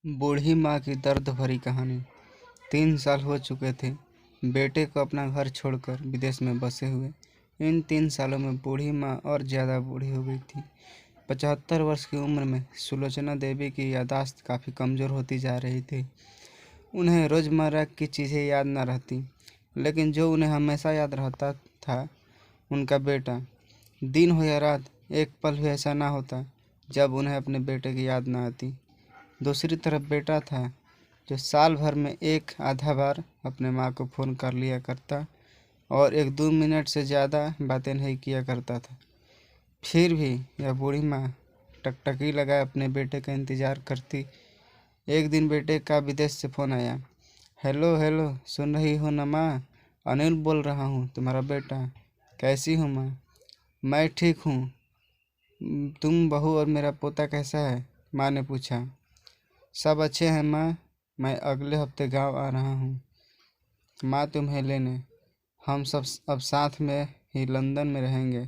बूढ़ी माँ की दर्द भरी कहानी। 3 साल हो चुके थे बेटे को अपना घर छोड़कर विदेश में बसे हुए। इन 3 सालों में बूढ़ी माँ और ज़्यादा बूढ़ी हो गई थी। 75 वर्ष की उम्र में सुलोचना देवी की याददाश्त काफ़ी कमज़ोर होती जा रही थी। उन्हें रोज़मर्रा की चीज़ें याद न रहती, लेकिन जो उन्हें हमेशा याद रहता था, उनका बेटा। दिन हो या रात, एक पल भी ऐसा ना होता जब उन्हें अपने बेटे की याद ना आती। दूसरी तरफ बेटा था, जो साल भर में एक आधा बार अपने माँ को फ़ोन कर लिया करता और 1-2 मिनट से ज़्यादा बातें नहीं किया करता था। फिर भी यह बूढ़ी माँ टकटकी लगाए अपने बेटे का इंतज़ार करती। एक दिन बेटे का विदेश से फ़ोन आया। हेलो हेलो, सुन रही हो ना माँ? अनिल बोल रहा हूँ, तुम्हारा बेटा। कैसी हो माँ? मैं ठीक हूँ। तुम बहू और मेरा पोता कैसा है? माँ ने पूछा। सब अच्छे हैं माँ, मैं अगले हफ्ते गांव आ रहा हूँ माँ तुम्हें लेने। हम सब अब साथ में ही लंदन में रहेंगे।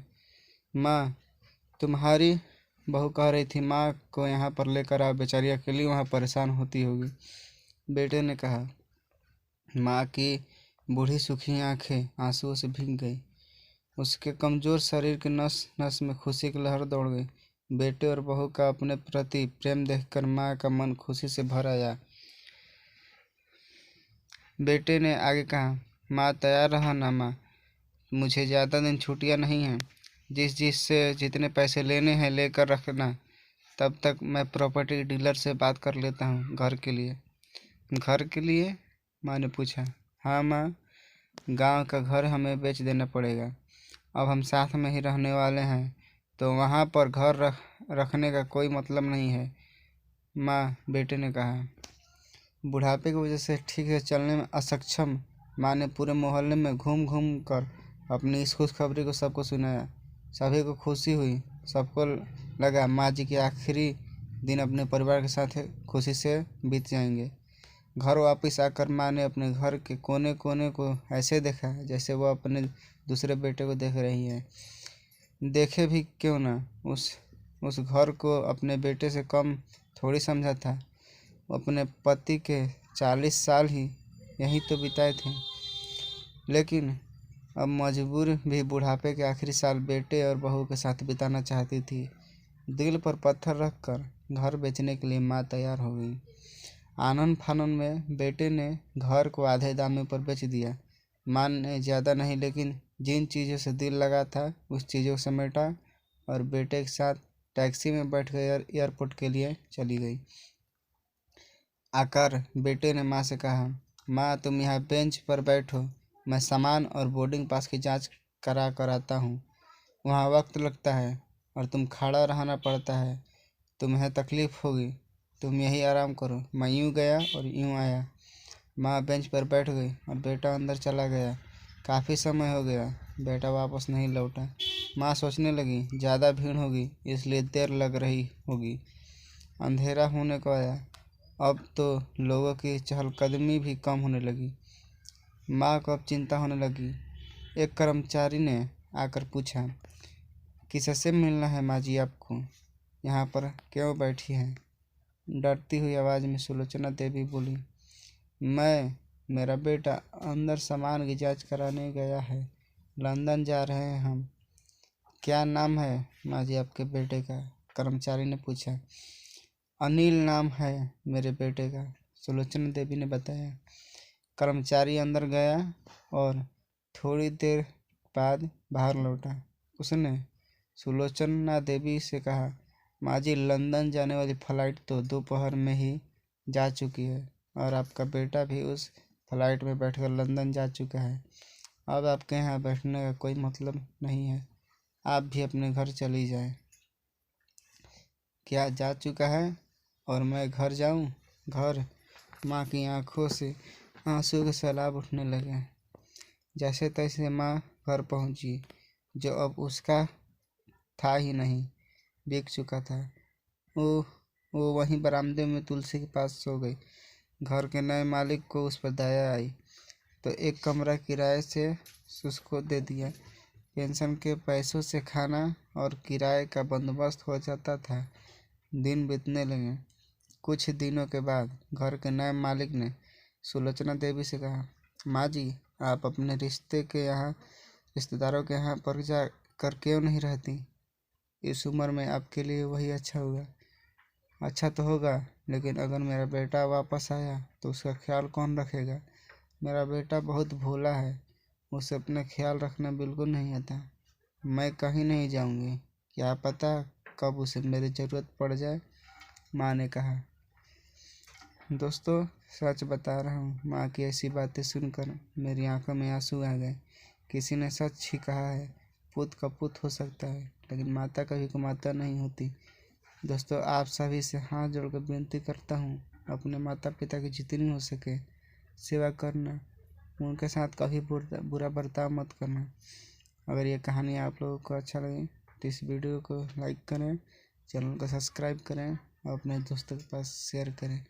माँ, तुम्हारी बहू कह रही थी माँ को यहाँ पर लेकर आओ, बेचारी अकेली वहाँ परेशान होती होगी, बेटे ने कहा। माँ की बूढ़ी सूखी आंखें आंसुओं से भीग गई। उसके कमज़ोर शरीर के नस नस में खुशी की लहर दौड़ गई। बेटे और बहू का अपने प्रति प्रेम देखकर माँ का मन खुशी से भर आया। बेटे ने आगे कहा, माँ तैयार रहा ना माँ, मुझे ज़्यादा दिन छुट्टियाँ नहीं हैं। जिस से जितने पैसे लेने हैं लेकर रखना। तब तक मैं प्रॉपर्टी डीलर से बात कर लेता हूँ घर के लिए। घर के लिए? माँ ने पूछा। हाँ माँ, गांव का घर हमें बेच देना पड़ेगा। अब हम साथ में ही रहने वाले हैं, तो वहाँ पर घर रखने का कोई मतलब नहीं है माँ, बेटे ने कहा। बुढ़ापे की वजह से ठीक से चलने में असक्षम माँ ने पूरे मोहल्ले में घूम घूम कर अपनी इस खुशखबरी को सबको सुनाया। सभी को खुशी हुई। सबको लगा माँ जी के आखिरी दिन अपने परिवार के साथ खुशी से बीत जाएंगे। घर वापस आकर माँ ने अपने घर के कोने कोने को ऐसे देखा जैसे वो अपने दूसरे बेटे को देख रही है। देखे भी क्यों ना, उस घर को अपने बेटे से कम थोड़ी समझा था। अपने पति के 40 साल ही यहीं तो बिताए थे, लेकिन अब मजबूर भी बुढ़ापे के आखिरी साल बेटे और बहू के साथ बिताना चाहती थी। दिल पर पत्थर रखकर घर बेचने के लिए माँ तैयार हो गई। आनन फानन में बेटे ने घर को आधे दाम पर बेच दिया। माँ ने ज़्यादा नहीं, लेकिन जिन चीज़ों से दिल लगा था उस चीज़ों को समेटा और बेटे के साथ टैक्सी में बैठ कर एयरपोर्ट के लिए चली गई। आकर बेटे ने माँ से कहा, माँ तुम यहाँ बेंच पर बैठो, मैं सामान और बोर्डिंग पास की जांच करा कर आता हूँ। वहाँ वक्त लगता है और तुम खड़ा रहना पड़ता है, तुम्हें तकलीफ़ होगी, तुम यही आराम करो। मैं यूँ गया और यूँ आया। माँ बेंच पर बैठ गई और बेटा अंदर चला गया। काफ़ी समय हो गया, बेटा वापस नहीं लौटा। माँ सोचने लगी ज़्यादा भीड़ होगी इसलिए देर लग रही होगी। अंधेरा होने को आया। अब तो लोगों की चहलकदमी भी कम होने लगी। माँ को अब चिंता होने लगी। एक कर्मचारी ने आकर पूछा, किससे मिलना है माँ जी आपको? यहाँ पर क्यों बैठी हैं? डरती हुई आवाज़ में सुलोचना देवी बोली, मेरा बेटा अंदर सामान की जांच कराने गया है, लंदन जा रहे हैं हम। क्या नाम है माँ जी आपके बेटे का? कर्मचारी ने पूछा। अनिल नाम है मेरे बेटे का, सुलोचना देवी ने बताया। कर्मचारी अंदर गया और थोड़ी देर बाद बाहर लौटा। उसने सुलोचना देवी से कहा, माँ जी लंदन जाने वाली फ़्लाइट तो दोपहर में ही जा चुकी है और आपका बेटा भी उस फ्लाइट में बैठकर लंदन जा चुका है। अब आपके यहाँ बैठने का कोई मतलब नहीं है, आप भी अपने घर चली जाएं। क्या जा चुका है और मैं घर जाऊं? घर? माँ की आंखों से आंसू के सैलाब उठने लगे। जैसे तैसे माँ घर पहुंची, जो अब उसका था ही नहीं, बिक चुका था। वो वहीं बरामदे में तुलसी के पास सो गई। घर के नए मालिक को उस पर दया आई तो एक कमरा किराए से उसको दे दिया। पेंशन के पैसों से खाना और किराए का बंदोबस्त हो जाता था। दिन बीतने लगे। कुछ दिनों के बाद घर के नए मालिक ने सुलोचना देवी से कहा, माँ जी, आप अपने रिश्तेदारों के यहाँ पर जा कर क्यों नहीं रहती? इस उम्र में आपके लिए वही अच्छा होगा। अच्छा तो होगा, लेकिन अगर मेरा बेटा वापस आया तो उसका ख्याल कौन रखेगा? मेरा बेटा बहुत भोला है, उसे अपना ख्याल रखना बिल्कुल नहीं आता। मैं कहीं नहीं जाऊंगी, क्या पता कब उसे मेरी ज़रूरत पड़ जाए, माँ ने कहा। दोस्तों, सच बता रहा हूँ, माँ की ऐसी बातें सुनकर मेरी आंखों में आंसू आ गए। किसी ने सच ही कहा है, पुत का पुत हो सकता है, लेकिन माता कभी को माता नहीं होती। दोस्तों, आप सभी से हाथ जोड़कर विनती करता हूँ, अपने माता पिता की जितनी हो सके सेवा करना, उनके साथ कभी बुरा बर्ताव मत करना। अगर ये कहानी आप लोगों को अच्छा लगे तो इस वीडियो को लाइक करें, चैनल को सब्सक्राइब करें और अपने दोस्तों के पास शेयर करें।